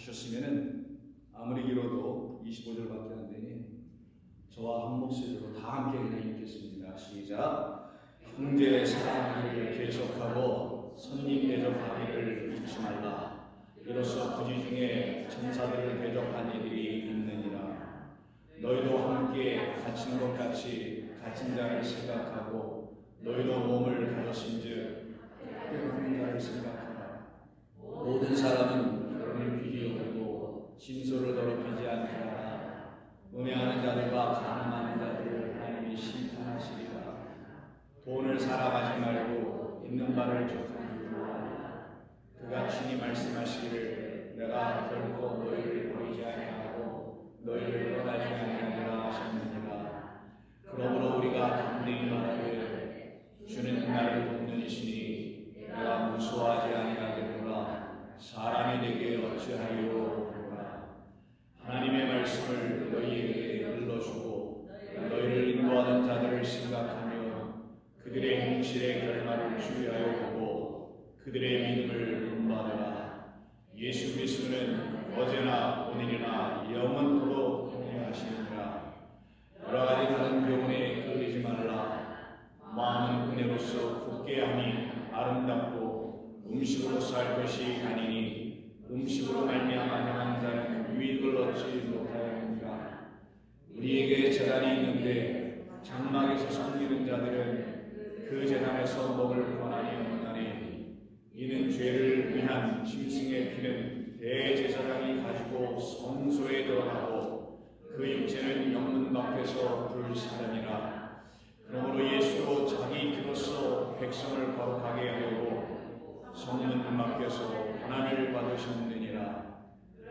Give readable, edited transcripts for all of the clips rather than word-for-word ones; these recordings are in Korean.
하셨으면은 아무리 길어도 25절밖에 안 되니 저와 한 목소리로 다 함께 그냥 읽겠습니다. 시작. 형제 사랑하기를 계속하고 손님 대접하기를 잊지 말라. 이로써 부지 중에 천사들을 대접한 이들이 있느니라. 너희도 함께 갇힌 것 같이 갇힌 자를 생각하고 너희도 몸을 가졌은즉 때로는 자를 생각하라. 모든 사람은 결혼을 귀히 여기고 진소를 더럽히지 않게 하라. 음행하는 자들과 가늠하는 자들을 하나님이 심판하시리라. 돈을 사랑하지 말고 있는 바를 족하는 줄로 아니라. 그가 친히 말씀하시기를 내가 결코 너희를 버리지 아니하고 너희를 떠나지 아니하리라 하셨느니라. 그러므로 우리가 담대히 말하되 주는 나를 돕는 이시니 내가 무수하지 아니하겠노라. 사람이 내게 어찌하리요 하노라. 하나님의 말씀을 너희에게 일러주고 너희를 인도하는 자들을 생각하며 그들의 행실의 결말을 주의하여 보고 그들의 믿음을 인도하라. 예수 그리스도는 어제나 오늘이나 영원토록 동일하시니라. 여러 가지 다른 교훈에 끌리지 말라. 마음은 은혜로서 굳게 하니 아름답고 음식으로 살 것이 아니니 음식으로 말미암아 행한 자는 유익을 얻지 못하였느니라. 우리에게 제단이 있는데 장막에서 섬기는 자들은 그 제단에서 먹을 권한이 없나니 이는 죄를 위한 짐승의 피는 대제사장이 가지고 성소에 들어가고 그 육체는 영문 밖에서 불사르니라. 그러므로 예수도 자기 피로써 백성을 거룩하게 하려고 성문 밖에서 고난을 받으셨느니라.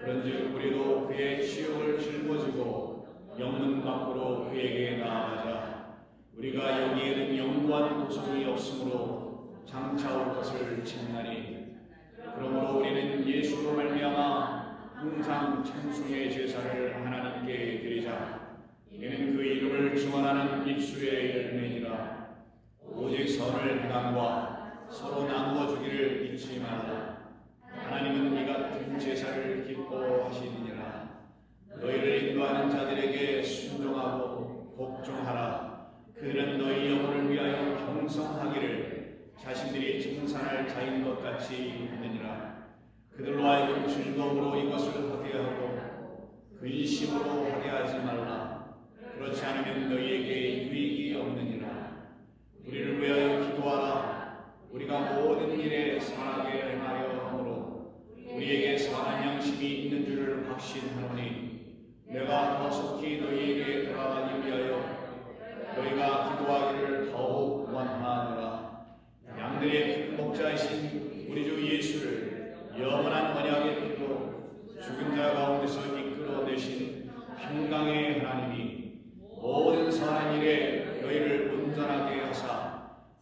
그런즉 우리도 그의 치욕을 짊어지고 영문 밖으로 그에게 나아가자. 우리가 여기에는 영구한 도성이 없으므로 장차 올 것을 책나니 그러므로 우리는 예수로 말미암아 항상 찬송의 제사를 하나님께 드리자. 이는 그 이름을 증언하는 입술의 열매니라. 오직 선을 행함과 서로 나누어 주기를 잊지 말라. 하나님은 이 같은 제사를 기뻐하시느니라. 너희를 인도하는 자들에게 순종하고 복종하라. 그들은 너희 영혼을 위하여 경성하기를 자신들이 칭찬할 자인 것 같이 하느니라. 그들로 하여금 즐거움으로 이것을 하게 하고 근심으로 하게 하지 말라. 그렇지 않으면 너희에게 유익이 없느니라. 우리를 위하여 기도하라. 우리가 모든 일에 선하게 행하려 하므로 우리에게 선한 양심이 있는 줄을 확신하노니 내가 더 속히 너희에게 돌아가기 위하여 너희가 기도하기를 더욱 원하노라. 양들의 목자이신 우리 주 예수를 영원한 언약의 피로 죽은 자 가운데서 이끌어내신 평강의 하나님이 모든 선한 일에 너희를 온전하게 하사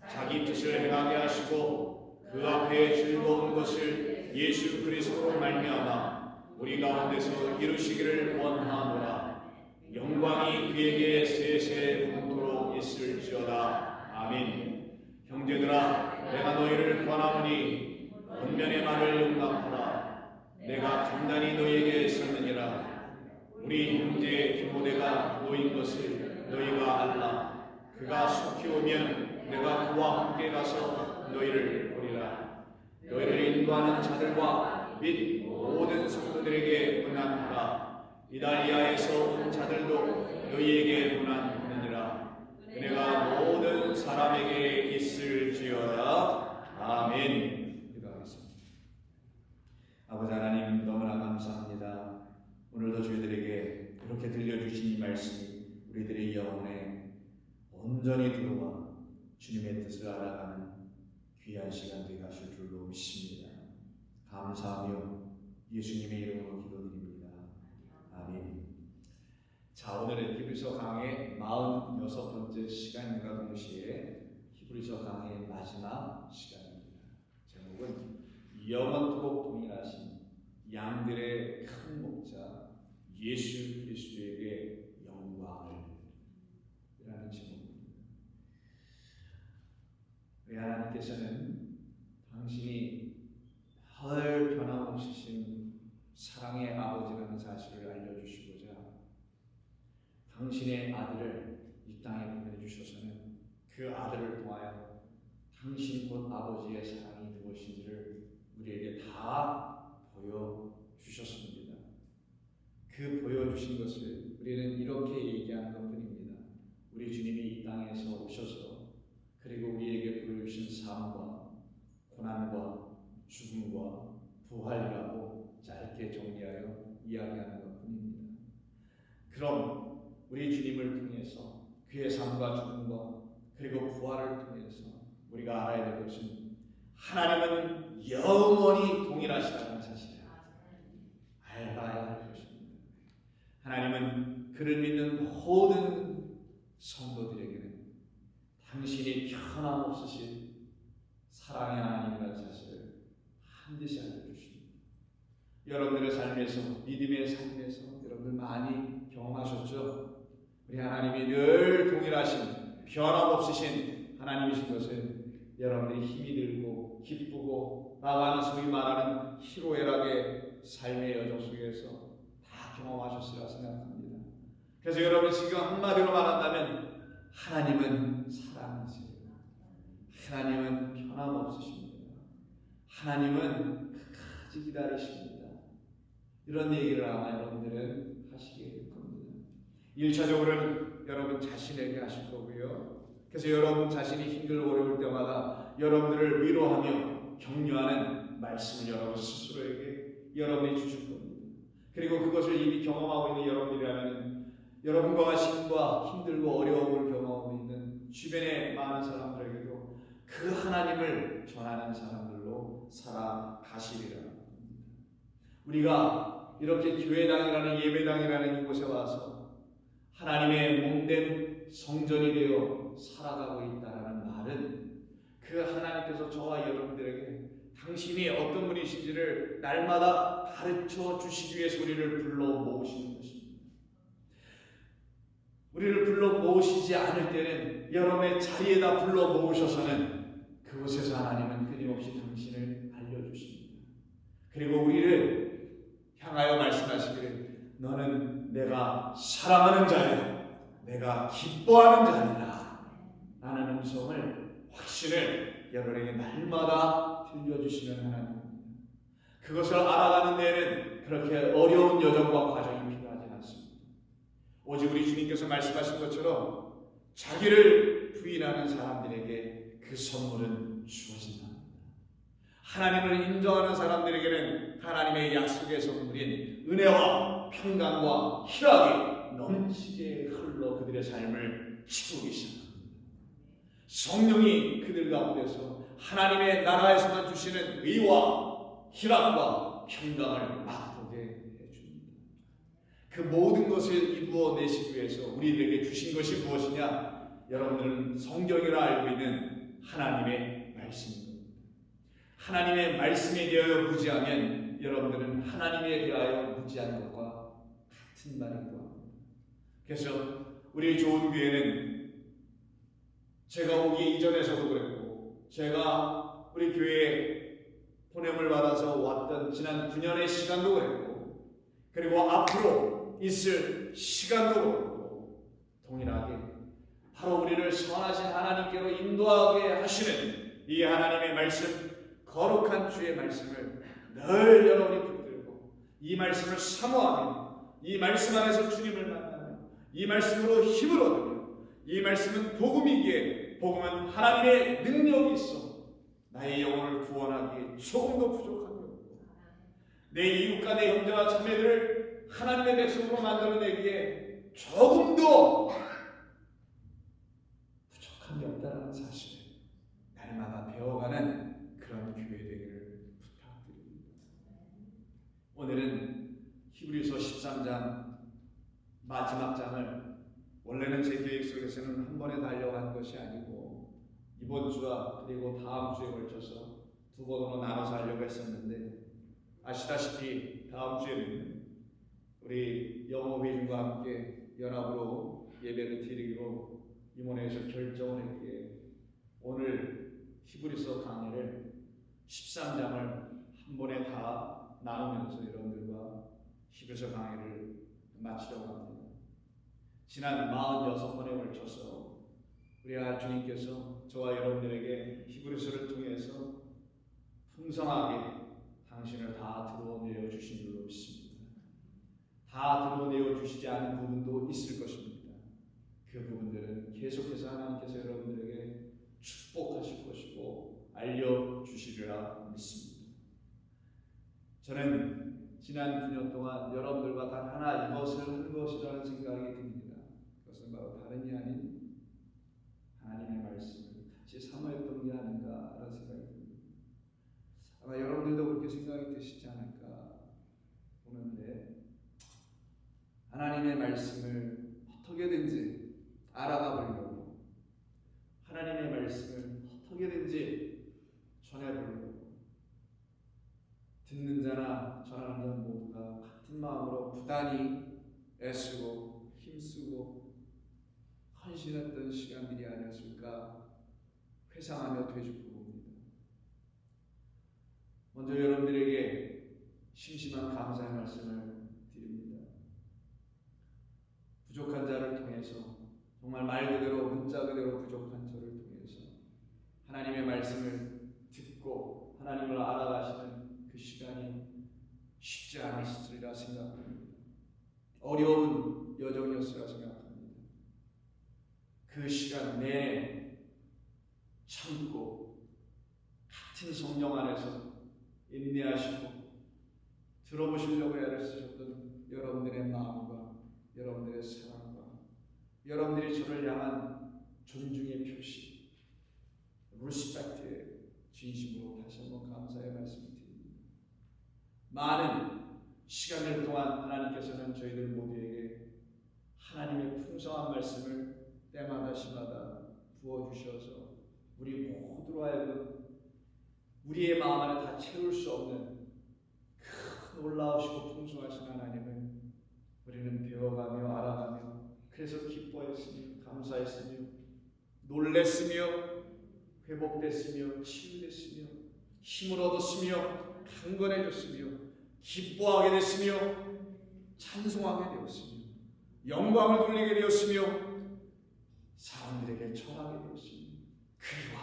자기 뜻을 행하게 하시고 그 앞에 즐거운 것을 예수 그리스도로 말미암아 우리 가운데서 이루시기를 원하노라. 영광이 그에게 세세 분토록 있을지어다. 아멘. 형제들아, 내가 너희를 권하노니 권면의 말을 용납하라. 내가 간단히 너희에게 썼느니라. 우리 형제 디모데가 놓인 것을 너희가 알라. 그가 속히 오면 내가 그와 함께 가서 너희를 보리라. 너희를 인도하는 자들과 및 모든 성도들에게 문안하라. 이달리아에서 온 자들도 너희에게 문안하느니라. 은혜가 모든 사람에게 있을지어다. 아멘. 기도하겠습니다. 아버지 하나님, 너무나 감사합니다. 오늘도 저희들에게 이렇게 들려주신 이 말씀이 우리들의 영혼에 온전히 들어와 주님의 뜻을 알아가는 귀한 시간 되게 하실 줄로 믿습니다. 감사하며 예수님의 이름으로 기도드립니다. 아멘. 자, 오늘은 히브리서 강의 46번째 시간과 동시에 히브리서 강의 마지막 시간입니다. 제목은 영원토록 동일하신 양들의 큰 목자 예수 그리스도에게 영광을 이라는 제목입니다. 우리 하나님께서는 당신이 헐 변함없으신 사랑의 아버지의 사랑이 무엇인지를 우리에게 다 보여주셨습니다. 그 보여주신 것을 우리는 이렇게 얘기하는 것뿐입니다. 우리 주님이 이 땅에서 오셔서 그리고 우리에게 보여주신 삶과 고난과 죽음과 부활이라고 짧게 정리하여 이야기하는 것뿐입니다. 그럼 우리 주님을 통해서 그의 삶과 죽음과 그리고 부활을 통해서 우리가 알아야 될 것은 하나님은 영원히 동일하시다는 사실을 알아야 할 것입니다. 하나님은 그를 믿는 모든 성도들에게는 당신이 변함없으신 사랑의 하나님이라는 사실을 반드시 알려주십니다. 여러분들의 삶에서, 믿음의 삶에서 여러분들 많이 경험하셨죠? 우리 하나님이 늘 동일하신, 변함없으신 하나님이신 것을 여러분들이 힘이 들고 기쁘고 나가는 소위 말하는 희로애락의 삶의 여정 속에서 다 경험하셨으리라 생각합니다. 그래서 여러분 지금 한마디로 말한다면 하나님은 사랑이세요. 하나님은 변함없으십니다. 하나님은 끝까지 기다리십니다. 이런 얘기를 아마 여러분들은 하시게 될 겁니다. 1차적으로는 여러분 자신에게 하실 거고요. 그래서 여러분 자신이 힘들고 어려울 때마다 여러분들을 위로하며 격려하는 말씀을 여러분 스스로에게 여러분이 주실 겁니다. 그리고 그것을 이미 경험하고 있는 여러분들이라면 여러분과 같이 힘들고 어려움을 경험하고 있는 주변의 많은 사람들에게도 그 하나님을 전하는 사람들로 살아가시리라. 우리가 이렇게 교회당이라는 예배당이라는 이곳에 와서 하나님의 몸된 성전이 되어 살아가고 있다는 말은 그 하나님께서 저와 여러분들에게 당신이 어떤 분이신지를 날마다 가르쳐 주시기 위해서 우리를 불러 모으시는 것입니다. 우리를 불러 모으시지 않을 때는 여러분의 자리에다 불러 모으셔서는 그곳에서 하나님은 끊임없이 당신을 알려주십니다. 그리고 우리를 향하여 말씀하시기를 너는 내가 사랑하는 자야, 내가 기뻐하는 자니라 라는 음성을, 확신을 여러분에게 날마다 들려주시는 하나님입니다. 그것을 알아가는 데에는 그렇게 어려운 여정과 과정이 필요하지 않습니다. 오직 우리 주님께서 말씀하신 것처럼 자기를 부인하는 사람들에게 그 선물은 주어진다. 하나님을 인정하는 사람들에게는 하나님의 약속의 선물인 은혜와 평강과 희락이 넘치게 흘러 그들의 삶을 치루기 시작합니다. 성령이 그들 가운데서 하나님의 나라에서만 주시는 의와 희락과 평강을 맛보게 해줍니다. 그 모든 것을 이루어내시기 위해서 우리들에게 주신 것이 무엇이냐? 여러분들은 성경이라 알고 있는 하나님의 말씀입니다. 하나님의 말씀에 대하여 무지하면 여러분들은 하나님에 대하여 무지한 것과 같은 말이기도 합니다. 그래서 우리 좋은 교회는 제가 오기 이전에서도 그랬고 제가 우리 교회에 보냄을 받아서 왔던 지난 9년의 시간도 그랬고 그리고 앞으로 있을 시간도 그렇고 동일하게 바로 우리를 선하신 하나님께로 인도하게 하시는 이 하나님의 말씀, 거룩한 주의 말씀을 늘 여러분이 붙들고 이 말씀을 사모하며 이 말씀 안에서 주님을 만나며 이 말씀으로 힘을 얻으며 이 말씀은 복음이기에 복음은 하나님의 능력이 있어 나의 영혼을 구원하기에 조금도 부족함이 없고 내 이웃과 내 형제와 자매들을 하나님의 백성으로 만들어내기에 조금도 부족함이 없다는 사실을 날마다 배워가는 그런 교회 되기를 부탁드립니다. 오늘은 히브리서 13장 마지막 장을 원래는 제 계획 속에서는 한 번에 다 하려고 것이 아니고 이번 주와 그리고 다음 주에 걸쳐서 두 번으로 나눠서 하려고 했었는데 아시다시피 다음 주에는 우리 영어회중과 함께 연합으로 예배를 드리기로 임원회에서 결정을 했기에 오늘 히브리서 강의를 13장을 한 번에 다 나누면서 여러분들과 히브리서 강의를 마치려고 합니다. 지난 46번에 걸쳐서 우리 주님께서 저와 여러분들에게 히브리서를 통해서 풍성하게 당신을 다 드러내어 주신 줄로 믿습니다. 다 드러내어 주시지 않은 부분도 있을 것입니다. 그 부분들은 계속해서 하나님께서 여러분들에게 축복하실 것이고 알려주시리라 믿습니다. 저는 지난 9년 동안 여러분들과 단 하나 이것을 한 것이라는 생각이 듭니다. 그것은 바로 다름이 아닌 하나님의 말씀을 같이 사모했던 게 아닌가라는 생각이 듭니다. 아마 여러분들도 그렇게 생각이 드시지 않을까 보는데, 하나님의 말씀을 어떻게든지 알아가 보려고, 하나님의 말씀을 어떻게든지 전해보려고 듣는 자나 전하는 자 모두가 같은 마음으로 부단히 애쓰고 힘쓰고 헌신했던 시간들이 아니었을까 회상하며 되짚고 봅니다. 먼저 여러분들에게 심심한 감사의 말씀을 드립니다. 부족한 자를 통해서, 정말 말 그대로 문자 그대로 부족한 저를 통해서 하나님의 말씀을 듣고 하나님을 알아가시는 그 시간이 쉽지 않았으리라 생각합니다. 어려운 여정이었으리라 생각합니다. 그 시간 내내 참고 같은 성령 안에서 인내하시고 들어보시려고 애를 쓰셨던 여러분들의 마음과 여러분들의 사랑과 여러분들이 저를 향한 존중의 표시, 리스펙트의 진심으로 다시 한번 감사의 말씀을 드립니다. 많은 시간을 동안 하나님께서는 저희들 모두에게 하나님의 풍성한 말씀을 때마다 시마다 부어주셔서 우리 모두로 하여금 우리의 마음 안에 다 채울 수 없는 큰 놀라우시고 풍성하신 하나님을 우리는 배워가며 알아가며, 그래서 기뻐했으며 감사했으며 놀랬으며 회복됐으며 치유됐으며 힘을 얻었으며 강건해졌으며 기뻐하게 됐으며 찬송하게 되었으며 영광을 돌리게 되었으며 사람들에게 전하게 되었으며, 그리고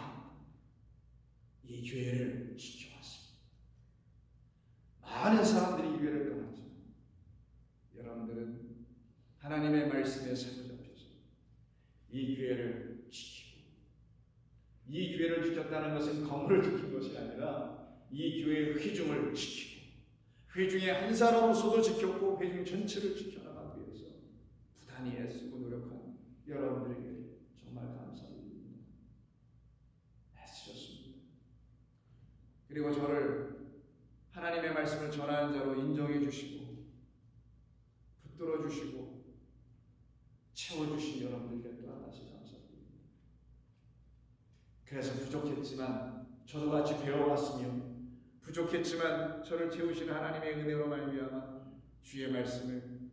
이 교회를 지켜왔습니다. 많은 사람들이 이 교회를 떠났지만 여러분들은 하나님의 말씀에 사로잡혀서 이 교회를 지키고, 이 교회를 지켰다는 것은 건물을 지킨 것이 아니라 이 교회의 회중을 지키고, 회중의 한 사람으로서도 지켰고 회중 전체를 지켜나가기 위해서 부단히 애쓰고 노력한 여러분들에게 정말 감사드립니다. 애쓰셨습니다. 그리고 저를 하나님의 말씀을 전하는 자로 인정해 주시고 붙들어 주시고 채워주신 여러분들께 또한 다시 감사드립니다. 그래서 부족했지만 저도 같이 배워갔으며, 부족했지만 저를 채우시는 하나님의 은혜로 말미암아 주의 말씀을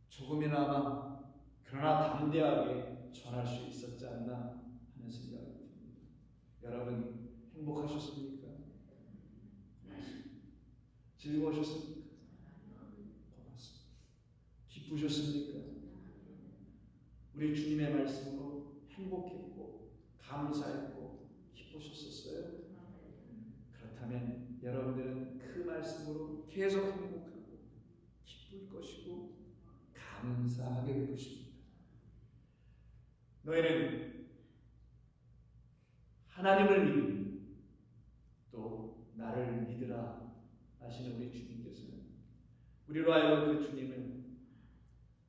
조금이나마 그러나 담대하게 전할 수 있었지 않나 하는 생각이 듭니다. 여러분 행복하셨습니까? 즐거우셨습니까? 고맙습니다. 기쁘셨습니까? 우리 주님의 말씀으로 행복했고 감사했고 기쁘셨었어요? 그렇다면 여러분들은 그 말씀으로 계속 행복하고 기쁠 것이고 감사하게 될 것입니다. 너희는 하나님을 믿으니 또 나를 믿으라 하시는 우리 주님께서는 우리로 하여금 그 주님을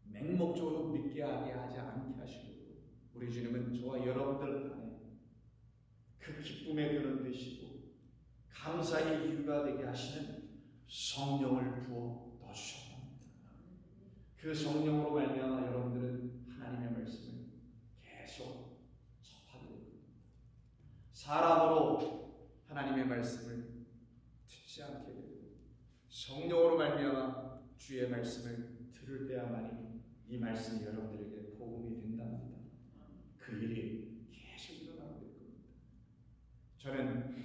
맹목적으로 믿게 하게 하지 않게 하시고, 우리 주님은 저와 여러분들 안에 그 기쁨의 근원 되시고 감사의 이유가 되게 하시는 성령을 부어 넣으셨습니다. 그 성령으로 말미암아 여러분들은 하나님의 말씀을 계속 접하게 됩니다. 사람으로 하나님의 말씀을 듣지 않게 되고 성령으로 말미암아 주의 말씀을 들을 때야만이 이 말씀이 여러분들에게 복음이 된답니다. 그 일이 계속 일어나게 될 겁니다. 저는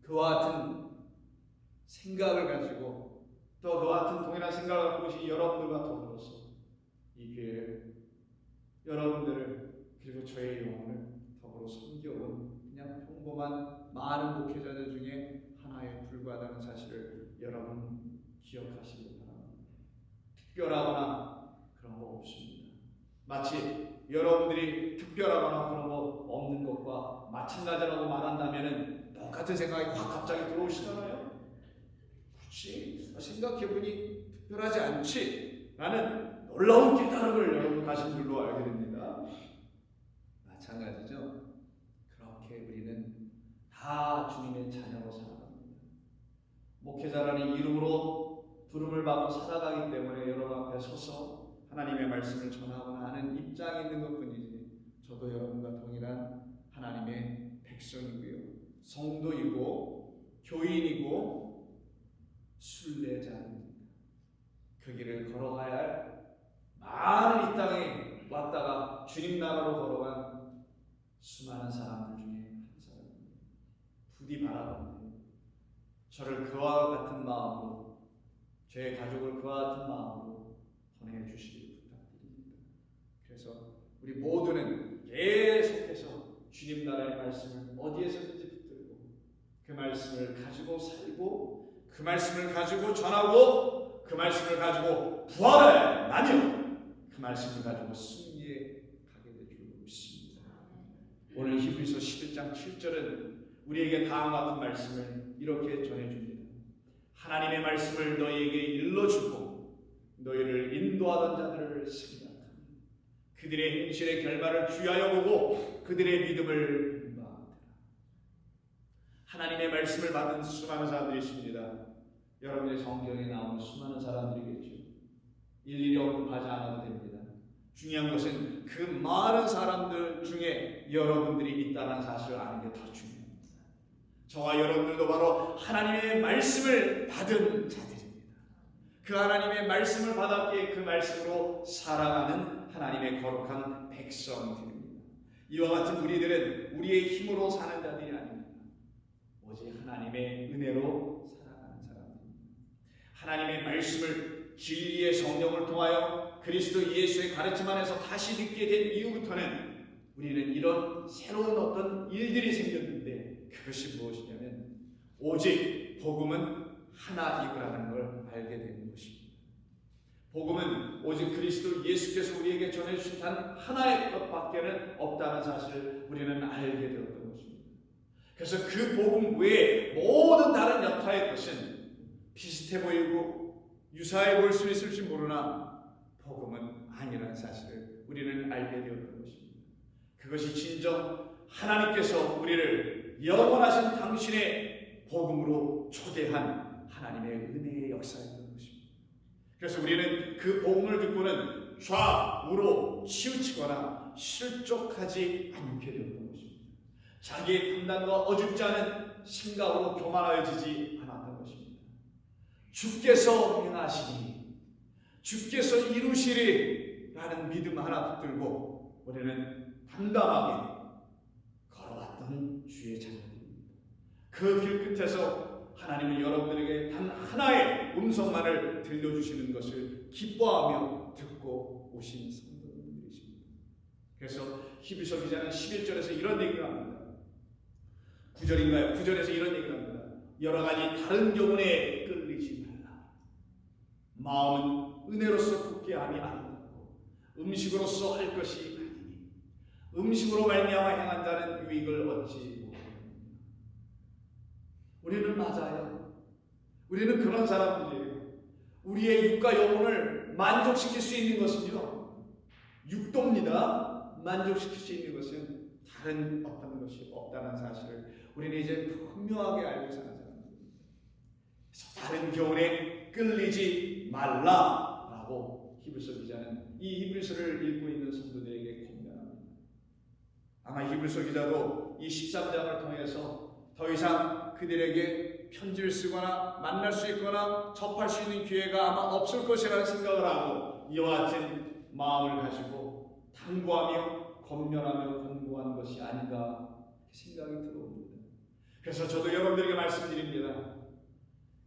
그와 같은 생각을 가지고 또 그와 같은 동일한 생각을 갖고 계신 여러분들과 더불어서 이 교회를, 여러분들을, 그리고 저의 영혼을 거룩으로 섬겨온 그냥 평범한 많은 목회자들 중에 하나에 불과하다는 사실을 여러분 기억하시기 바랍니다. 특별하거나 그런 거 없습니다. 마치 여러분들이 특별하거나 그런 거 없는 것과 마찬가지라고 말한다면 똑같은 생각이 확 갑자기 들어오시잖아요. 그렇지, 생각해보니 특별하지 않지 라는 놀라운 깨달음을 여러분 자신들로 알게 됩니다. 마찬가지죠. 그렇게 우리는 다 주님의 자녀로 살아갑니다. 목회자라는 이름으로 부름을 받고 살아가기 때문에 여러분 앞에 서서 하나님의 말씀을 전하거나 하는 입장에 있는 것뿐이지, 저도 여러분과 동일한 하나님의 백성이고요, 성도이고 교인이고 순례자입니다. 그 길을 걸어가야 할 많은 이 땅에 왔다가 주님 나라로 걸어간 수많은 사람들 중에 한 사람입니다. 부디 바라봅니다. 저를 그와 같은 마음으로, 저의 가족을 그와 같은 마음으로 보내주시길 부탁드립니다. 그래서 우리 모두는 계속해서 주님 나라의 말씀을 어디에서든지 붙들고 그 말씀을 가지고 살고 그 말씀을 가지고 전하고 그 말씀을 가지고 부활을 나뉘어 그 말씀을 가지고 승리에 가게 될 줄 믿습니다. 오늘 히브리서 11장 7절은 우리에게 다음과 같은 말씀을 이렇게 전해줍니다. 하나님의 말씀을 너희에게 일러주고 너희를 인도하던 자들을 생각하며 그들의 행실의 결말을 주의하여 보고 그들의 믿음을 본받으라. 하나님의 말씀을 받은 수많은 사람들이 있습니다. 여러분의 성경에 나오는 수많은 사람들이겠죠. 일일이 언급하지 않아도 됩니다. 중요한 것은 그 많은 사람들 중에 여러분들이 있다는 사실을 아는 게 더 중요합니다. 저와 여러분들도 바로 하나님의 말씀을 받은 자들입니다. 그 하나님의 말씀을 받았기에 그 말씀으로 살아가는 하나님의 거룩한 백성들입니다. 이와 같은 우리들은 우리의 힘으로 사는 자들이 아닙니다. 오직 하나님의 은혜로 살아가는 사람들입니다. 하나님의 말씀을 진리의 성경을 통하여 그리스도 예수의 가르침 안에서 다시 듣게 된 이후부터는 우리는 이런 새로운 어떤 일들이 생겼는데, 그것이 무엇이냐면 오직 복음은 하나이구라는 걸 알게 되는 것입니다. 복음은 오직 그리스도 예수께서 우리에게 전해주신 단 하나의 것밖에는 없다는 사실을 우리는 알게 되었던 것입니다. 그래서 그 복음 외에 모든 다른 여타의 것은 비슷해 보이고 유사해 보일 수 있을지 모르나 복음은 아니라는 사실을 우리는 알게 되었던 것입니다. 그것이 진정 하나님께서 우리를 영원하신 당신의 복음으로 초대한 하나님의 은혜의 역사였던 것입니다. 그래서 우리는 그 복음을 듣고는 좌우로 치우치거나 실족하지 않게 되었던 것입니다. 자기의 판단과 어줍지 않은 생각으로 교만하여지지 않았던 것입니다. 주께서 행하시니, 주께서 이루시리 라는 믿음 하나 붙들고 우리는 담담하게 걸어왔던 주의 자녀들입니다. 그 길 끝에서 하나님은 여러분들에게 단 하나의 음성만을 들려주시는 것을 기뻐하며 듣고 오신 성도님들이십니다. 그래서 히브리서 기자는 11절에서 이런 얘기를 합니다. 9절인가요? 9절에서 이런 얘기를 합니다. 여러 가지 다른 교훈에 끌리지 말라. 마음은 은혜로서 굳게 함이 아름답고 음식으로서 할 것이 아니니 음식으로 말미암아 행한 자는 유익을 얻지 못합니다. 우리는 맞아요. 우리는 그런 사람들이에요. 우리의 육과 영혼을 만족시킬 수 있는 것은요, 육도입니다. 만족시킬 수 있는 것은 다른 어떤 것이 없다는 사실을 우리는 이제 분명하게 알고 사는 사람들입니다. 그래서 다른 교훈에 끌리지 말라라고 히브리서 기자는 이 히브리서를 읽고 있는 성도들에게 권면합니다. 아마 히브리서 기자도 이 13장을 통해서 더 이상 그들에게 편지를 쓰거나 만날 수 있거나 접할 수 있는 기회가 아마 없을 것이라는 생각을 하고 이와 같은 마음을 가지고 당부하며 권면하며 권고한 것이 아닌가 생각이 들어옵니다. 그래서 저도 여러분들에게 말씀드립니다.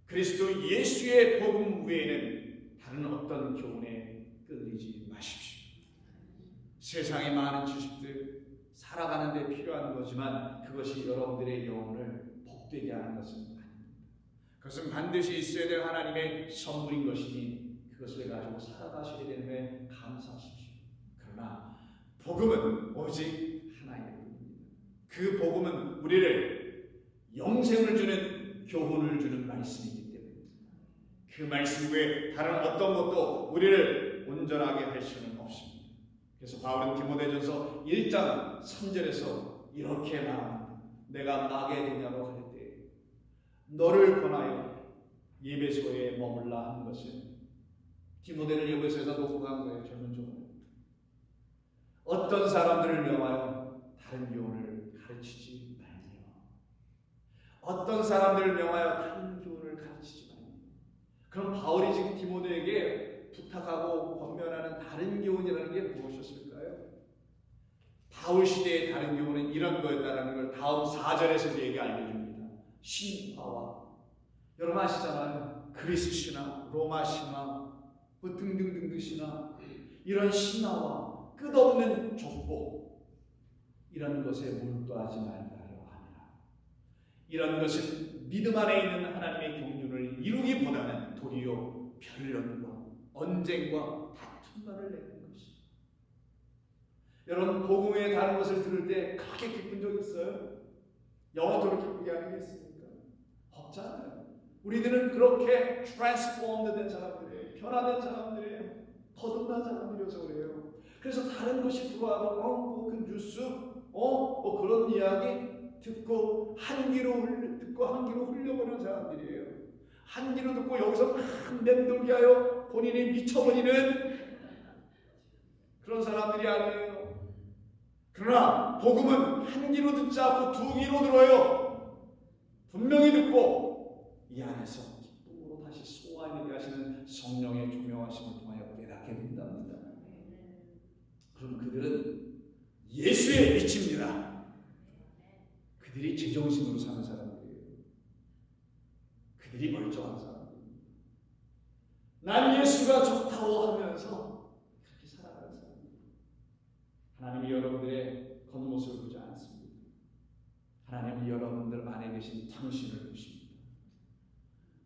그리스도 예수의 복음 외에는 다른 어떤 교훈에 끌리지 마십시오. 세상의 많은 지식들, 살아가는 데 필요한 거지만 그것이 여러분들의 영혼을 복되게 하는 것은 아닙니다. 그것은 반드시 있어야 될 하나님의 선물인 것이니 그것을 가지고 살아가셔야 되는 감사하십시오. 그러나 복음은 오직 하나의 뿐입니다. 그 복음은 우리를 영생을 주는 교훈을 주는 말씀이기 때문입니다. 그 말씀 외에 다른 어떤 것도 우리를 온전하게 할 수는 없습니다. 그래서 바울은 디모데전서 1장 3절에서 이렇게 말합니다. 내가 마게도냐로 갈 때 너를 권하여 예배소에 머물라 한 것은 디모데를 예배소에다 놓고 간 거예요. 젊은 종을. 어떤 사람들을 명하여 다른 교훈을 가르치지 말며, 어떤 사람들을 명하여 다른 교훈을 가르치지 말며. 그럼 바울이 지금 디모데에게 부탁하고 권면하는 다른 교훈이라는 게 무엇이었을까요? 바울 시대의 다른 교훈은 이런 거였다는 걸 다음 4절에서 우리에게 알려줍니다. 신화와, 여러분 아시잖아요. 그리스 신화, 로마 신화, 뭐 등등등등 신화, 이런 신화와 끝없는 족보, 이런 것에 몰두하지 말라려 하니라. 이런 것은 믿음 안에 있는 하나님의 경륜을 이루기보다는 도리어 변론과 언쟁과 다툼만을 내는 것이. 여러분 복음의 다른 것을 들을 때 그렇게 기쁜 적 있어요? 영원토록 기쁘게 하는 게 있습니까? 없잖아요. 우리들은 그렇게 트랜스포먼드 된 사람들이에요. 변화된 사람들이에요. 거듭난 사람들이어서 그래요. 그래서 다른 것이 들어와도 그 뉴스, 그런 이야기 듣고 한 귀로 흘려버리는 사람들이에요. 한 귀로 듣고 여기서 막 맴돌게 하여 본인이 미쳐버리는 그런 사람들이 아니에요. 그러나 복음은 한 귀로 듣지 않고 두 귀로 들어요. 분명히 듣고 이 안에서 기쁨으로 다시 소화해내게 하시는 성령의 조명하심을 통하여 깨닫게 된답니다. 그럼 그들은 예수에 미칩니다. 그들이 제정신으로 사는 사람들이에요. 그들이 멀쩡한 사람들입니다. 난 예수가 좋다고 하면서 그렇게 살아가는 사람입니다. 하나님이 여러분들의 겉모습을 보지 않습니다. 하나님이 여러분들 안에 계신 당신을 보십니다.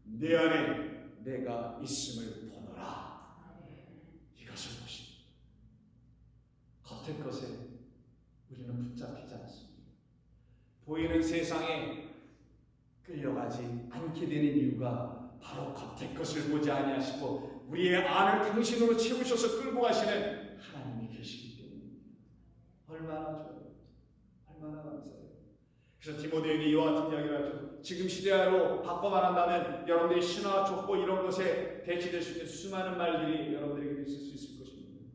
내 안에 내가 있음을 보노라. 이것을 보십니다. 겉의 것에 우리는 붙잡히지 않습니다. 보이는 세상에 끌려가지 않게 되는 이유가 바로 겉의 것을 보지 아니하시고 우리의 안을 당신으로 채우셔서 끌고 가시는 하나님이 계시기 때문입니다. 얼마나 좋아요. 얼마나 감사해요. 그래서 디모데에게 이와 같은 이야기를 하죠. 지금 시대로 바꿔 말한다면 여러분들이 신화, 족보 이런 것에 대치될 수 있는 수많은 말들이 여러분들에게 있을 수 있을 것입니다.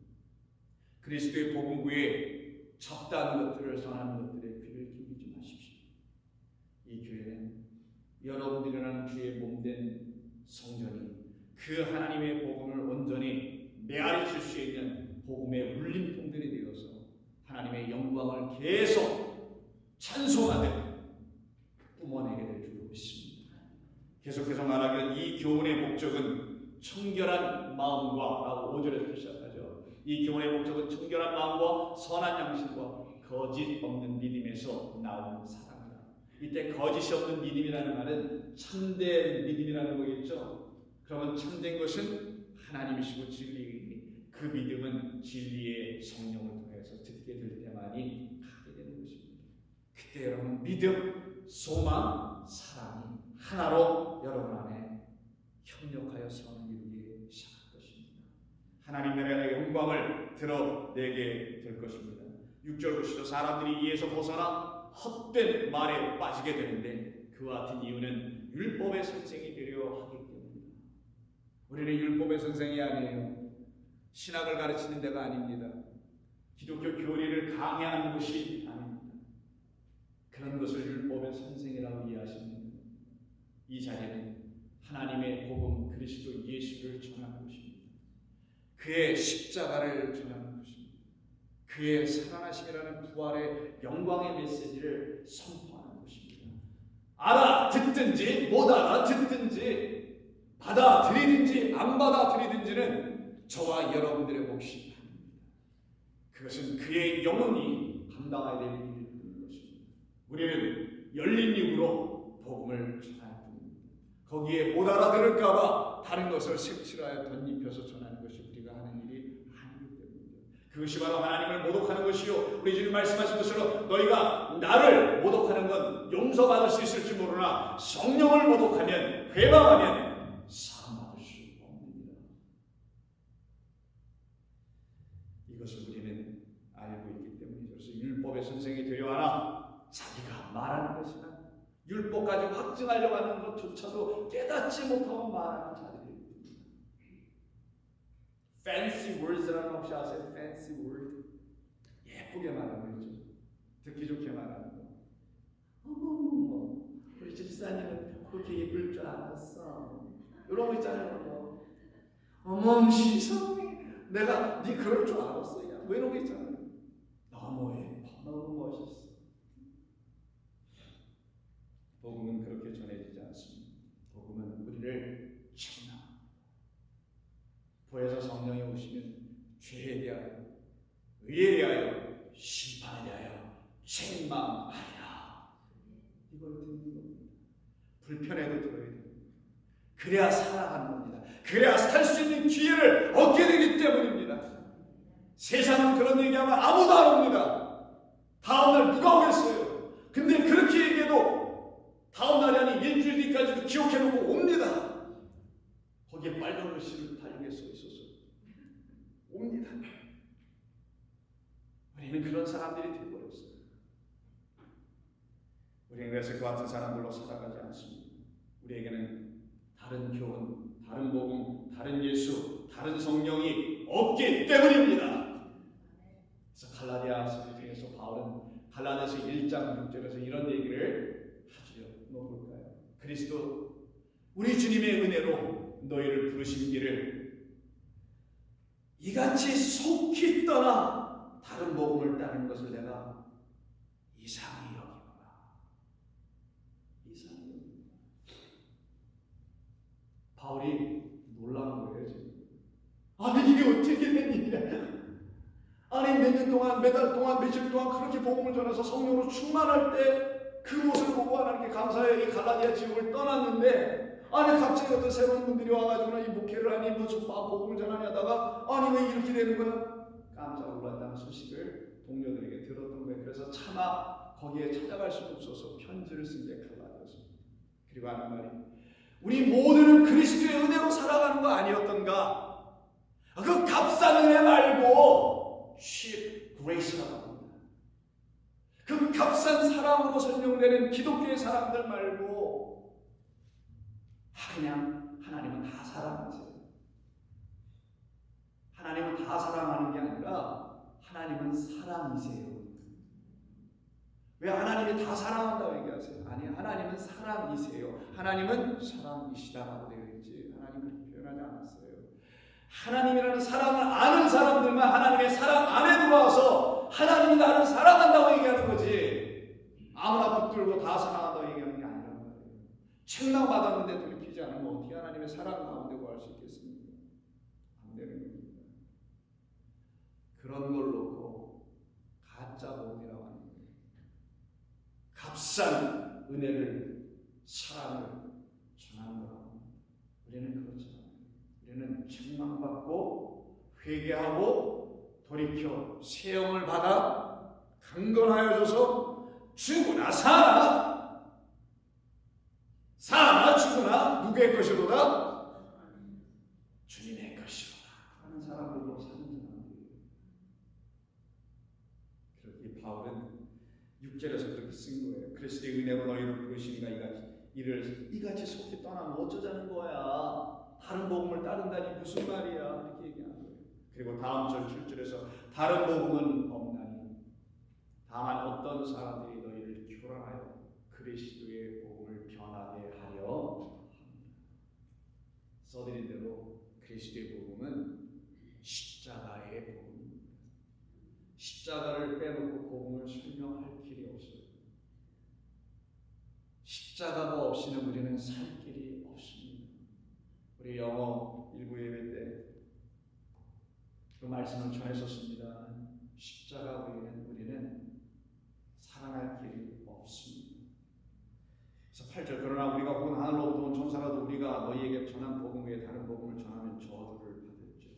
그리스도의 복음 후에 적다는 것들을 전하는 것들에 귀를 기울이지 마십시오. 이 교회는 여러분들이라는 주의 몸된 성전이 그 하나님의 복음을 온전히 메아리칠 수 있는 복음의 울림통들이 되어서 하나님의 영광을 계속 찬송하되 뿜어내게 될 줄 믿습니다. 계속해서 말하기를 이 교훈의 목적은 청결한 마음과 라고 5절에서 시작하죠. 이 교훈의 목적은 청결한 마음과 선한 양심과 거짓 없는 믿음에서 나오는 사랑이다. 이때 거짓이 없는 믿음이라는 말은 참된 믿음이라는 거겠죠. 그러면 참된 것은 하나님이시고 진리이니 그 믿음은 진리의 성령을 통해서 듣게 될 때만이 가게 되는 것입니다. 그때 여러분 믿음, 소망, 사랑이 하나로 여러분 안에 협력하여 선을 이루기 시작할 것입니다. 하나님 나라의 영광을 드러내게 될 것입니다. 6절 보시죠. 사람들이 이에서 벗어나 헛된 말에 빠지게 되는데 그와 같은 이유는 율법의 선생이 되려 하기 때문입니다. 우리는 율법의 선생이 아니에요. 신학을 가르치는 데가 아닙니다. 기독교 교리를 강해하는 것이 아닙니다. 그런 것을 율법의 선생이라고 이해하십니다. 이 자리는 하나님의 복음 그리스도 예수를 전하는 것입니다. 그의 십자가를 전하는 것입니다. 그의 살아나심이라는 부활의 영광의 메시지를 선포하는 것입니다. 알아듣든지 못 알아듣든지 받아들이든지 안 받아들이든지는 저와 여러분들의 몫이 아닙니다. 그것은 그의 영혼이 감당해야 될 일인 것입니다. 우리는 열린 입으로 복음을 전할 뿐입니다. 거기에 못 알아들을까봐 다른 것을 색칠하여 덧입혀서 전하는 것이 우리가 하는 일이 아니기 때문입니다. 그것이 바로 하나님을 모독하는 것이요, 우리 주님 말씀하신 것처럼 너희가 나를 모독하는 건 용서받을 수 있을지 모르나 성령을 모독하면, 회방하면 사함받을 수 없습니다. 이것을 우리는 알고 있기 때문이죠. 그래서 율법의 선생이 되려 하나 자기가 말하는 것이나 율법까지 확증하려고 하는 것조차도 깨닫지 못하고 말하는 자들입니다. Fancy words라는 거 혹시 아세요? Fancy word. 예쁘게 말하는 거죠. 듣기 좋게 말하는 거. 어머머머, 우리 집사님은 그렇게 예쁠 줄 알았어. 이런 거 있잖아요. 어머, 시성이 내가 네 그럴 줄 알았어. 야, 뭐 이런 거 있잖아요. 너무 예뻐, 너무 멋있어. 복음은 그렇게 전해지지 않습니다. 복음은 우리를 책망합니다. 부에서 성령이 오시면 죄에 대하여, 의에 대하여, 심판에 대하여 책망하리라. 이걸 듣는 겁니다. 불편해도 들어야 됩니다. 그래야 살아가는 겁니다. 그래야 살 수 있는 기회를 얻게 되기 때문입니다. 세상은 그런 얘기하면 아무도 안 옵니다. 다음날 누가 오겠어요? 근데 그렇게 얘기해도 다음날이 아닌 일주일 뒤까지도 기억해놓고 옵니다. 거기에 빨간 글씨를 달리게 써 있어서 옵니다. 우리는 그런 사람들이 되어버렸어요. 우리는 그래서 그 같은 사람들로 살아가지 않습니다. 우리에게는 다른 교훈, 다른 복음, 다른 예수, 다른 성령이 없기 때문입니다. 그래서 갈라디아서를 통해서 바울은 갈라디아서 1장 6절에서 이런 얘기를 하죠. 뭐 볼까요? 그리스도 우리 주님의 은혜로 너희를 부르신 길을 이같이 속히 떠나 다른 복음을 따르는 것을 내가 이상히 여기노라. 이상히 여기노라. 바울이 놀란 거예요, 지금. 아니, 이게 어떻게 된 일이야? 아니, 몇 년 동안, 몇 달 동안, 며칠 동안 그렇게 복음을 전해서 성령으로 충만할 때 그 모습을 보고 하나님께 감사해 이 갈라디아 지역을 떠났는데, 아니, 갑자기 어떤 새로운 분들이 와가지고 이 목회를 하니, 뭐 복음을 전하니 하다가, 아니, 왜 이렇게 되는 거야? 깜짝 놀랐다는 소식을 동료들에게 들었던 거예요. 그래서 차마 거기에 찾아갈 수는 없어서 편지를 쓴 게 갈라디아서입니다. 그리고 하는 말이, 우리 모두는 그리스도의 은혜로 살아가는 거 아니었던가? 그 값싼 은혜 말고 cheap grace라고 합니다. 그 값싼 사랑으로 설명되는 기독교의 사람들 말고 그냥 하나님은 다 사랑하세요. 하나님은 다 사랑하는 게 아니라 하나님은 사랑이세요. 왜 하나님이 다 사랑한다고 얘기하세요? 아니, 하나님은 사랑이세요. 하나님은 사랑이시다라고 되어 있지, 하나님 그렇게 표현하지 않았어요. 하나님이라는 사랑을 아는 사람들만 하나님의 사랑 안에 들어와서 하나님이 나를 사랑한다고 얘기하는 거지, 아무나 붙들고 다 사랑한다고 얘기하는 게 아니란 말이에요. 책망받았는데 돌이키지 않으면 어떻게 하나님의 사랑 가운데 구할 수 있겠습니까? 안 되는 겁니다. 그런 걸 놓고 가짜 복음이라고 하는 거예요. 값싼 은혜를, 사랑을 전하는 거라고. 우리는 그렇지 않아요. 우리는 책망받고 회개하고 돌이켜 새 영을 받아 강건하여져서 죽으나 사나 죽으나 누구의 것이로다? 주님의 것이로다 하는 사람들로 사는 사람들이에요. 그렇게 바울은 6절에서 그렇게 쓴 거예요. 그리스도의 은혜로 너희를 부르시니까 이같이 속히 떠나면 어쩌자는 거야. 다른 복음을 따른다니 무슨 말이야. 이렇게 얘기하는 거예요. 그리고 다음 절 7절에서 다른 복음은 없나니 다만 어떤 사람들이 너희를 교란하여 그리스도의 복음을 변하게 하려 합니다. 써드린 대로 그리스도의 복음은 십자가의 복음입니다. 십자가를 빼놓고 복음을 설명할 길이 없어요. 십자가가 없이는 우리는 살 길이 없습니다. 우리 영어 일부 예배 때 그 말씀을 전했었습니다. 십자가 외에는 우리는 8절 그러나 우리가 혹은 하늘로부터 온 천사라도 우리가 너희에게 전한 복음 외에 다른 복음을 전하면 저주를 받을지어다.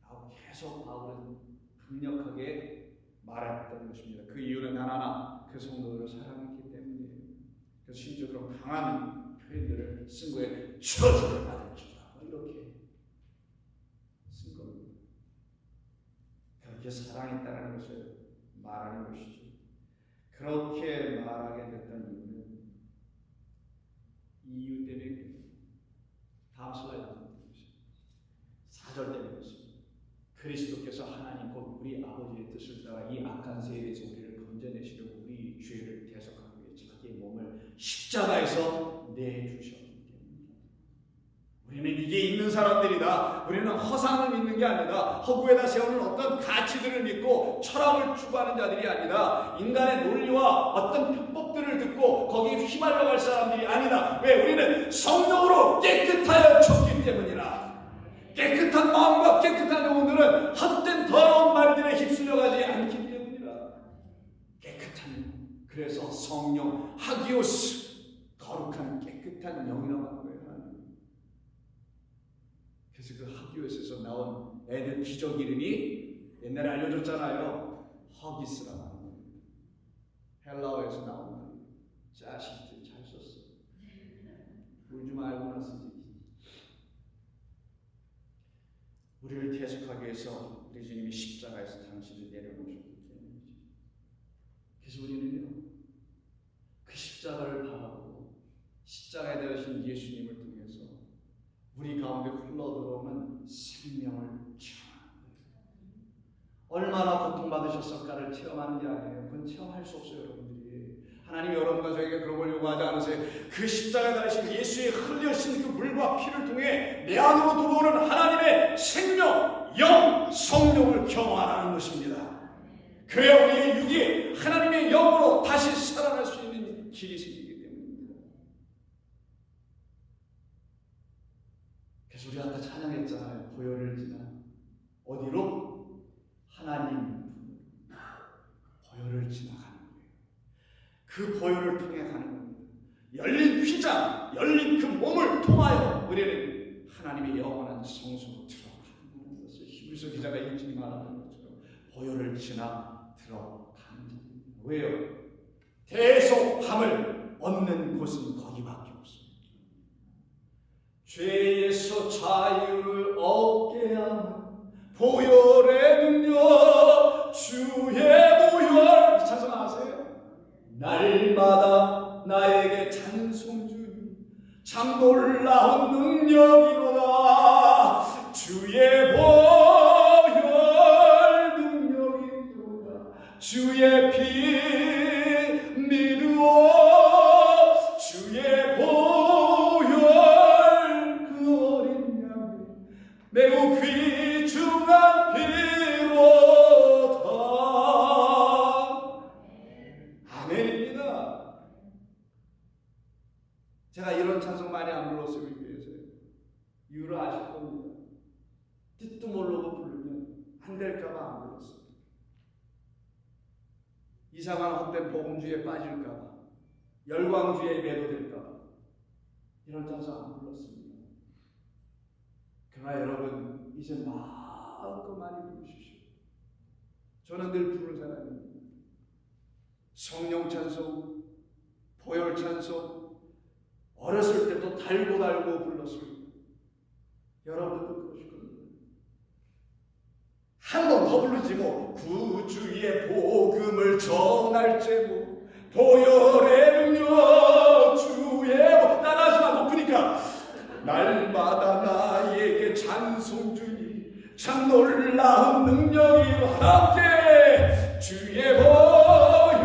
라고 계속 바울은 강력하게 말했던 것입니다. 그 이유는 하나하나 그 성도들을 사랑했기 때문이에요. 그래서 심지어 그런 강한 표현들을 쓴 거에 저주를 받을지어다 이렇게 쓴 겁니다. 그렇게 사랑했다는 것을 말하는 것이죠. 그렇게 말하게 됐던 이유 때문에 다음 슬라이드 보십시오. 4절 때문에 그렇습니다. 그리스도께서 하나님 곧 우리 아버지의 뜻을 따라 이 악한 세대에서 우리를 건져내시려고 우리 죄를 대속하기 위해 자기의 몸을 십자가에서 내주셨기 때문입니다. 우리는 이게 있는 사람들이다. 우리는 허상을 믿는 게 아니다. 허구에다 세우는 어떤 가치들을 믿고 철학을 추구하는 자들이 아니다. 인간의 논리와 어떤 편법들을 듣고 거기에 휘말려 갈 사람들이 아니다. 왜? 우리는 성령으로 깨끗하여 졌기 때문이라. 깨끗한 마음과 깨끗한 영혼들은 헛된 더러운 말들에 휩쓸려가지 않기 때문이라. 깨끗한, 그래서 성령 하기오스, 거룩한 깨끗한 영이라고 하는 거예요. 그래서 그 하기오스에서 나온 애들 기적 이름이 옛날에 알려줬잖아요. 허기스라고 하는 겁니다. 헬라어에서 나온 말이에요. 자식들 잘 썼어. 요즘 알고나 쓰지. 우리를 대속하기 위해서 우리 주님이 십자가에서 당신을 내려놓으셨기 때문이죠. 그래서 우리는요, 그 십자가를 바라보고 십자가에 대하신 예수님을 통해서 우리 가운데 흘러들어오는 생명을 체험하는 거예요. 얼마나 고통받으셨을까를 체험하는 게 아니에요. 그건 체험할 수 없어요, 여러분들이. 하나님 여러분과 저에게 그런 걸 요구하지 않으세요. 그 십자가에 달리신 예수의 흘려신 그 물과 피를 통해 내 안으로 들어오는 하나님의 생명, 영, 성령을 경험하라는 것입니다. 그래야 우리의 육이 하나님의 영으로 다시 살아날 수 있는 길이 생기기 때문입니다. 그래서 우리 아까 찬양했잖아요. 보혈을 지나 어디로? 하나님 보혈을 지나가는 그 보혈을 통해 가는 겁니다. 열린 휘장, 열린 그 몸을 통하여 우리는 하나님의 영원한 성소로 들어가는 것을 히브리서 기자가 일찍 말하는 것처럼 보혈을 지나 들어가는 자입니다. 왜요? 대속함을 얻는 곳은 거기밖에 없습니다. 죄에서 자유를 얻게 하는 보혈의 능력, 주의 보혈. 찬송 아세요? 날마다 나에게 찬송 주니 참 놀라운 능력이로다. 주의 보혈 능력이로다. 주의 피 믿으오. 주의 보혈 그 어린 양이 매우 귀중한 피로다. 아멘입니다. 제가 이런 찬송 많이 안 불렀어요. 위에서요. 이유를 아실 겁니다. 뜻도 모르고 부르면 안 될까봐 안 불렀어요. 이상한 헛된 복음주의에 빠질까봐, 열광주의에 매도될까봐 이런 찬송 안 불렀습니다. 그러나 여러분 이제 마음껏 많이 부르십시오. 저는 늘 부르는 사람입니다. 성령 찬송, 보혈 찬송, 어렸을 때도 달고 불렀습니다. 여러분도 그러실 겁니다. 한 번 더 부르지 뭐. 구주의 복음을 전할 제목, 보혈의 능력, 주의 따라하시면 높으니까 날마다 나에게 찬송 주니 참 놀라운 능력이 함께 주의 보혈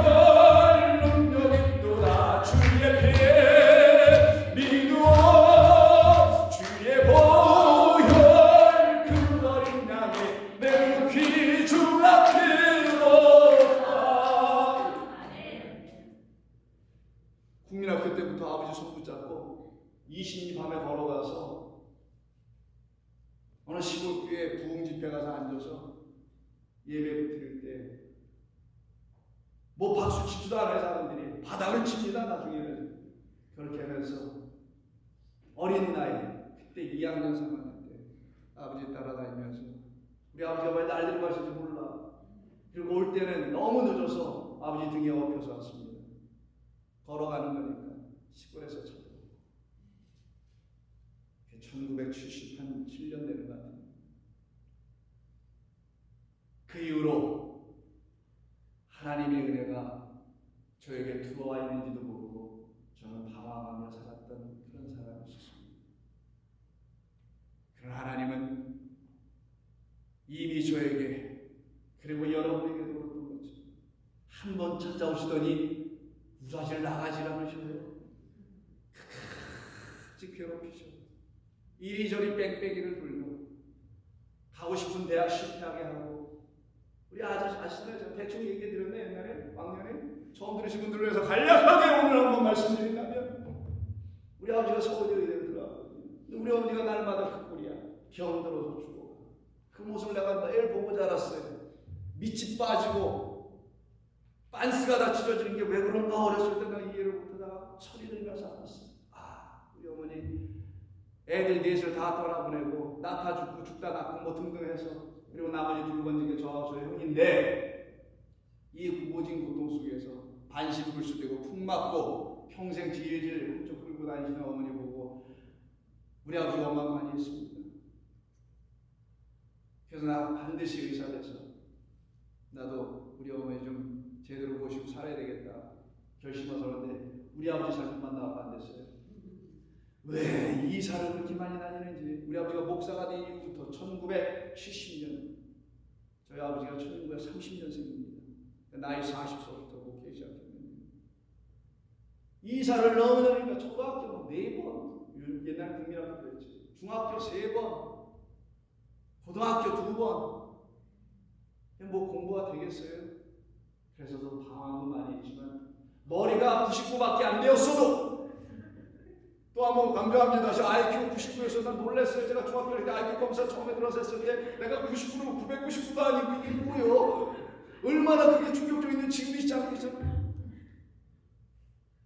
능력이 또다. 주의 피 믿어 주의 보혈 그 어린 양의 매우 귀중한 피로다. 국민학교 때부터 아버지 손 붙잡고 20리 밤에 걸어가서 어느 시골교회 부흥집회 가서 앉아서 예배 드릴 때 뭐 박수 치지도 않아요. 사람들이 바닥을 칩니다. 나중에는 그렇게 하면서 어린 나이, 그때 2학년 3학년 때 아버지 따라다니면서 우리 아버지가 왜 날 데리고 가실지 몰라. 그리고 올 때는 너무 늦어서 아버지 등에 업혀서 왔습니다. 걸어가는 거니까 시골에서 찾아오고. 1977년 되는 것 같아요. 그 이후로 하나님의 은혜가 저에게 들어와 있는지도 모르고 저는 방황하며 살았던 그런 사람이었습니다. 그러나 하나님은 이미 저에게 그리고 여러분에게도 그렇던 거죠. 한 번 찾아오시더니 우사실 나가지를 않으셔요. 끝까지 괴롭히셔. 이리저리 뺑뺑이를 돌려 가고 싶은 대학 실패하게 하고. 우리 아저씨 아시나요? 제가 대충 얘기 드렸네 옛날에 왕년에. 처음 들으신 분들을 위해서 간략하게 오늘 한번 말씀드린다면 우리 아버지가 서울대 의대를 들어갔거든요. 우리 어머니가 날마다 그 꼴이야. 병들어서 죽어. 그 모습을 내가 매일 보고 자랐어요. 밑이 빠지고 빤스가 다 찢어지는 게 왜 그런가 어렸을 때 내가 이해를 못하다가 철이 들면서 알았어요. 아, 우리 어머니 애들 넷을 다 떠나보내고 낳다 죽고 죽다 낳고 뭐 등등 해서 그리고 나머지 둘 번진 게 저하고 저희 형인데 이 모진 고통 속에서 반신불수되고 푹 맞고 평생 질질 훔쳐 끌고 다니시는 어머니 보고 우리 아버지가 원망 많이 했습니다. 그래서 나 반드시 의사 돼서 나도 우리 어머니 좀 제대로 모시고 살아야 되겠다 결심해서 그런데 우리 아버지 잘못만 나와도 안 됐어요. 왜 이사를 그렇게 많이 다니는지. 우리 아버지가 목사가 된 이후부터 1970년, 저희 아버지가 1930년생입니다. 나이 40세부터 목회 시작했는데 이사를 너무 다니니까 초등학교 4번, 옛날 국민학교 그랬지, 중학교 3번, 고등학교 2번. 뭐 공부가 되겠어요? 그래서 도 방황도 많이 했지만 머리가 99밖에 안 되었어도 또 한번 강조합니다. 다시 IQ 99에서 난 놀랐어요. 제가 중학교 때 IQ 검사 처음에 들어서 했을 때 내가 99는 999도 아니고 이게 뭐예요? 얼마나 그게 충격적인지 지금 있지 않겠어요?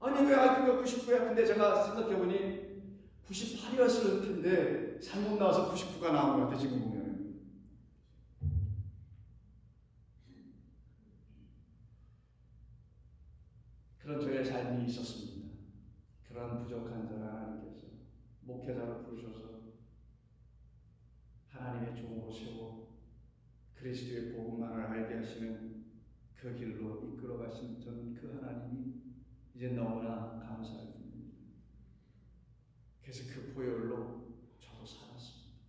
아니 왜 IQ가 99야? 근데 제가 생각해보니 98이었을 텐데 잘못 나와서 99가 나온 것 같아 지금 보면. 그런 저의 삶이 있었습니다. 그런 부족한 저를 하나님께서 목회자로 부르셔서 하나님의 종으로 세워 그리스도의 복음만을 알게 하시는 그 길로 이끌어 가신 저는 그 하나님이 이제 너무나 감사할 뿐입니다. 그래서 그 보혈로 저도 살았습니다.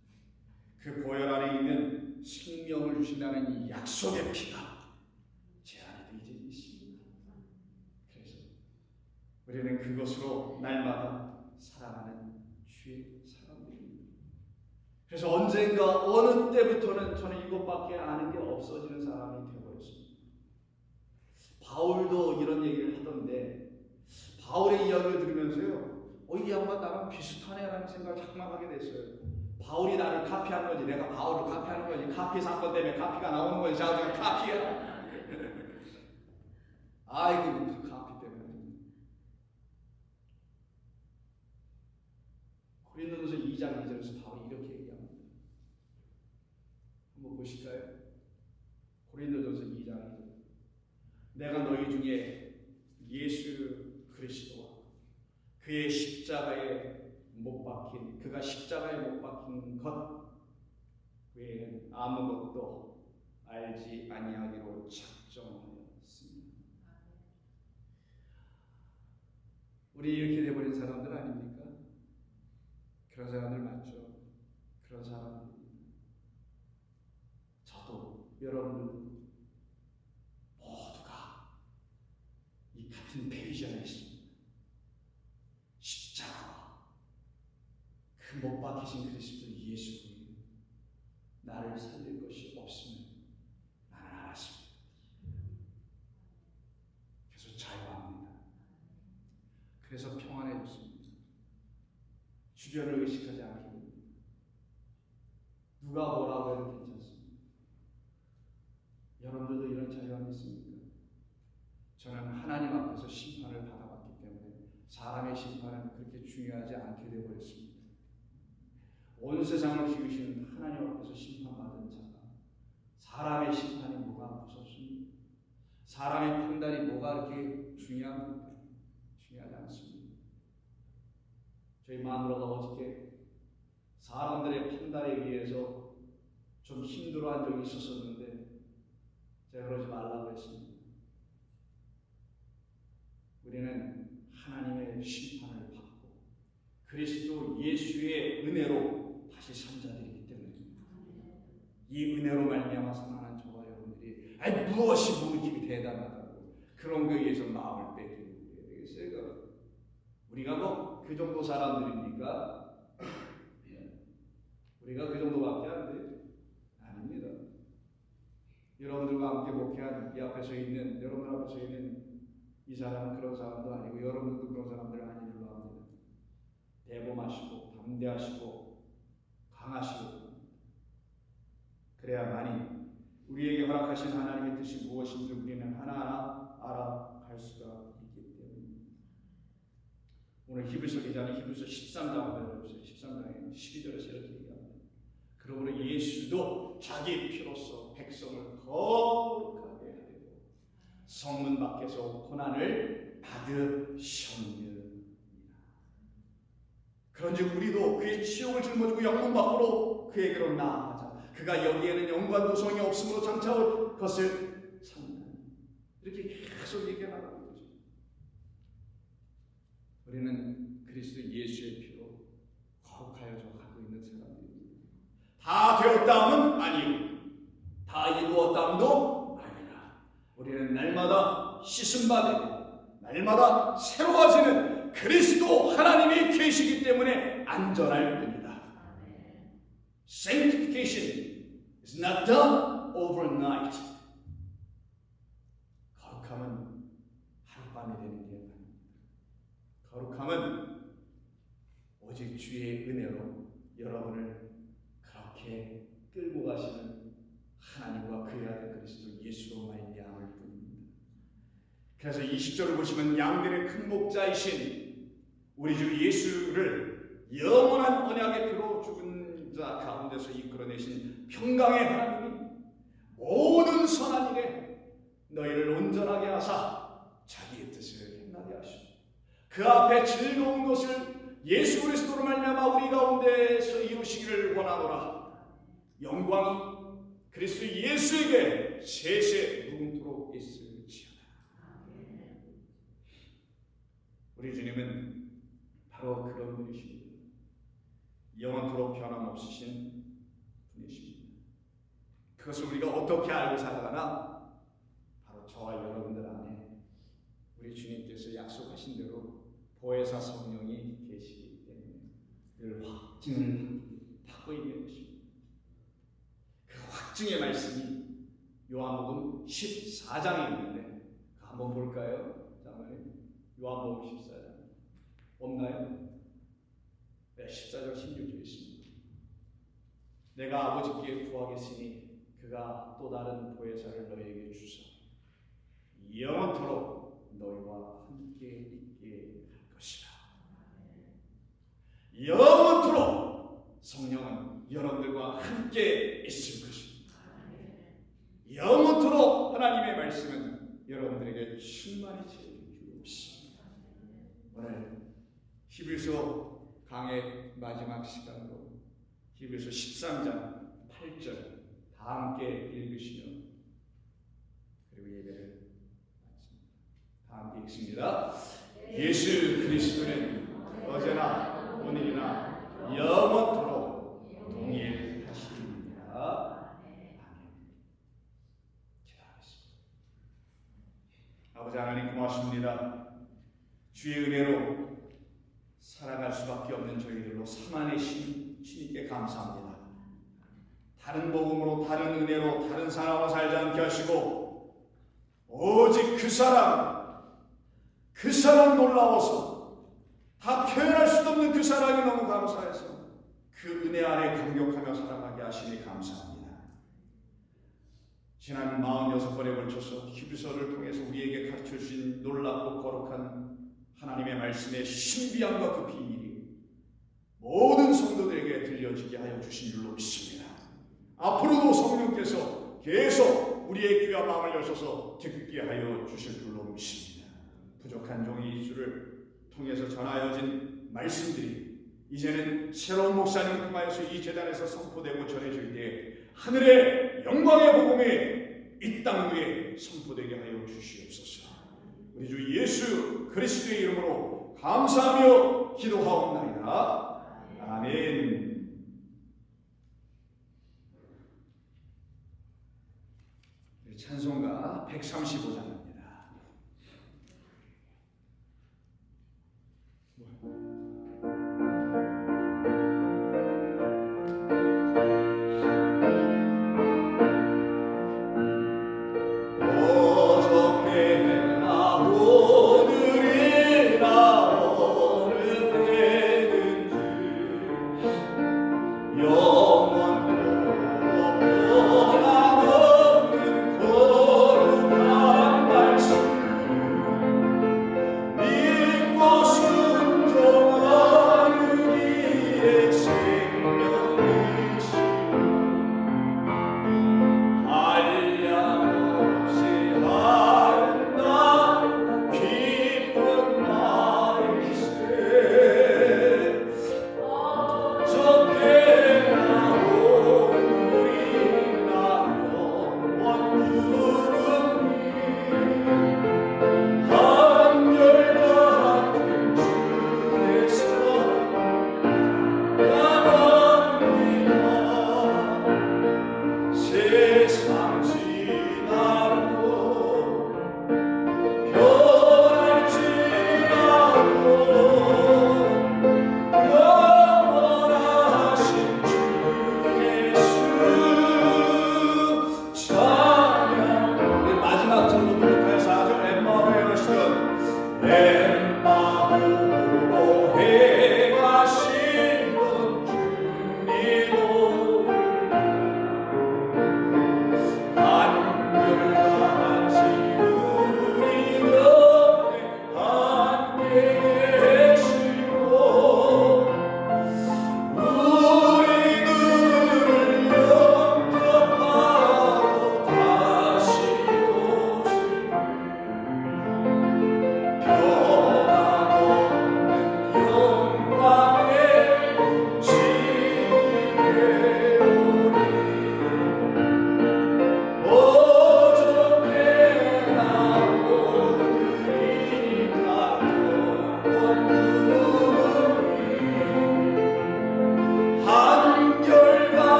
그 보혈 안에 있는 생명을 주신다는 이 약속의 피가 제 안에도 이제 있습니다. 그래서 우리는 그것으로 날마다 살아가는 주의 사람들입니다. 그래서 언젠가 어느 때부터는 저는 이것밖에 아는 게 없어지는 사람이 되어버렸습니다. 바울도 이런 얘기를 하던데 바울의 이야기를 들으면서요, 이 양반 나랑 비슷하네라는 생각을 자꾸만 하게 됐어요. 바울이 나를 카피한 거지, 내가 바울을 카피하는 거지. 카피 사건 때문에 카피가 나오는 거지. 자기가 카피야. 아이고 무슨 카피 때문에. 고린도전서 2장 2절에서 바울이 이렇게 얘기합니다. 한번 보실까요? 고린도전서 2장 2절. 내가 너희 중에 예수 그리스도와 그의 십자가에 못 박힌, 그가 십자가에 못 박힌 것 외에는 아무것도 알지 아니하기로 작정하였습니다. 우리 이렇게 돼버린 사람들 아닙니까? 그런 사람들 맞죠? 그런 사람들입니다. 저도 여러분들도 모두가 이 같은 페이지 안에 있습니다. 십자가와 그 못 박히신 그리스도 예수님이 나를 살릴 것이 없음을 나는 알았습니다. 그래서 자유합니다. 그래서 평안해졌습니다. 주변을 의식하지 않게 됩니다. 누가 뭐라고 해도 괜찮습니다. 여러분들도 이런 자유함이 있습니까? 저는 하나님 앞에서 심판을 받아봤기 때문에 사람의 심판은 그렇게 중요하지 않게 되어버렸습니다. 온 세상을 지으신 하나님 앞에서 심판받은 자가 사람의 심판이 뭐가 무섭습니까? 사람의 판단이 뭐가 그렇게 중요합니까? 중요하지 않습니다. 저희 마누라가 어저께 사람들의 판단에 의해서 좀 힘들어한 적이 있었었는데 제가 그러지 말라고 했습니다. 우리는 하나님의 심판을 받고 그리스도 예수의 은혜로 다시 산 자들이기 때문입니다. 이 은혜로 말미암아 살아난 저와 여러분들이 무엇이 뭐 이렇게 대단하다고 그런 거에 의해서 마음을 뺏기고 되겠어요? 우리가 뭐 그 정도 사람들입니까? 우리가 그 정도밖에 안 돼요? 아닙니다. 여러분들과 함께 목회한 이 앞에 서 있는 여러분 앞에 서 있는 이 사람은 그런 사람도 아니고 여러분들도 그런 사람들 아닌 줄로 압니다. 대범하시고 담대하시고 강하시고 그래야만이 우리에게 허락하신 하나님의 뜻이 무엇인지 우리는 하나하나 알아갈 수가 있기 때문입니다. 오늘 히브리서 기자는 히브리서 13장을 배워보세요. 13장에 12절에서 이렇게 얘기합니다. 그러므로 예수도 자기 피로써 백성을 거룩하게 하려고 성문 밖에서 고난을 받으셨느니라. 그런즉 우리도 그의 치욕을 짊어지고 영문 밖으로 그에게로 나아가자. 그가 여기에는 영광도 성이 없으므로 장차 올 것을 찾는다. 이렇게 계속 얘기하는 거죠. 우리는 그리스도 예수의 피로 거룩하여져 가고 있는 사람들입니다. 다 되었다면 아니요, 다 이루었다면도 아니라 우리는 날마다 씻음바 되고 날마다 새로워지는 그리스도 하나님이 계시기 때문에 안전할 뿐이다. Sanctification is not done overnight. 거룩함은 하룻밤에 되는 게 아닙니다. 거룩함은 오직 주의 은혜로 여러분을 그렇게 끌고 가시는 하나님과 그의 아들 그리스도 예수로 말미암을 뿐입니다. 그래서 20절을 보시면 양들의 큰 목자이신 우리 주 예수를 영원한 언약의 피로 죽은 자 가운데서 이끌어내신 평강의 하나님이 모든 선한 일에 너희를 온전하게 하사 자기의 뜻을 행하게 하시고 그 앞에 즐거운 것을 예수 그리스도로 말미암아 우리 가운데서 이루시기를 원하노라. 영광이 그리스도 예수에게 세세 무궁토록 있을지어다. 우리 주님은 바로 그런 분이십니다. 영원토록 변함없으신 분이십니다. 그것을 우리가 어떻게 알고 살아가나? 바로 저와 여러분들 안에 우리 주님께서 약속하신 대로 보혜사 성령이 계시기 때문에 늘 확증을 받고 있는 것입니다. 그 확증의 말씀이 요한복음 14장에 있는데 한번 볼까요? 장로님, 요한복음 14장 없나요? 네, 14장 16절에 있습니다. 내가 아버지께 구하겠으니 그가 또 다른 보혜사를 너희에게 주사 영원토록 너희와 함께 있게 할 것이라. 영원토록 성령은 여러분들과 함께 있을 것입니다. 영원토록 하나님의 말씀은 여러분들에게 충만히 채워주옵시다. 오늘 히브리서 강의 마지막 시간으로 히브리서 13장 8절 다 함께 읽으시며 그리고 예배를 마칩니다. 다 함께 읽습니다. 예수 그리스도는 어제나 오늘이나 영원토록 동일하십니다. 아멘. 기도하겠습니다. 아버지 하나님 고맙습니다. 주의 은혜로 살아갈 수밖에 없는 저희들로 삼아내신 주님께 감사합니다. 다른 복음으로 다른 은혜로 다른 사람으로 살지 않게 하시고 오직 그 사람 놀라워서 다 표현할 수도 없는 그 사랑이 너무 감사해서 그 은혜 안에 감격하며 살아가게 하시니 감사합니다. 지난 46번에 걸쳐서 히브리서를 통해서 우리에게 가르쳐 주신 놀랍고 거룩한 하나님의 말씀의 신비함과 그 비밀이 모든 성도들에게 들려지게 하여 주신 줄로 믿습니다. 앞으로도 성령께서 계속 우리의 귀와 마음을 여셔서 듣게 하여 주실 줄로 믿습니다. 부족한 종이 입술을 통해서 전하여진 말씀들이 이제는 새로운 목사님을 통하여서 이 제단에서 선포되고 전해질 때 하늘의 영광의 복음이 이 땅 위에 선포되게 하여 주시옵소서. 우리 주 예수 그리스도의 이름으로 감사하며 기도하옵나이다. 아멘. 찬송가 135장입니다.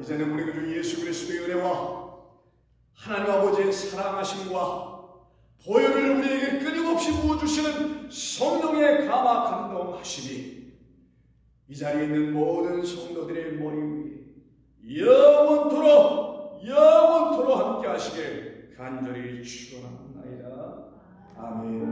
이제는 우리 주 예수 그리스도의 은혜와 하나님 아버지의 사랑하심과 보혈을 우리에게 끊임없이 부어주시는 성령의 감화 감동하심이 이 자리에 있는 모든 성도들의 머리 위에 영원토록 함께 하시길 간절히 축원합니다. 아멘.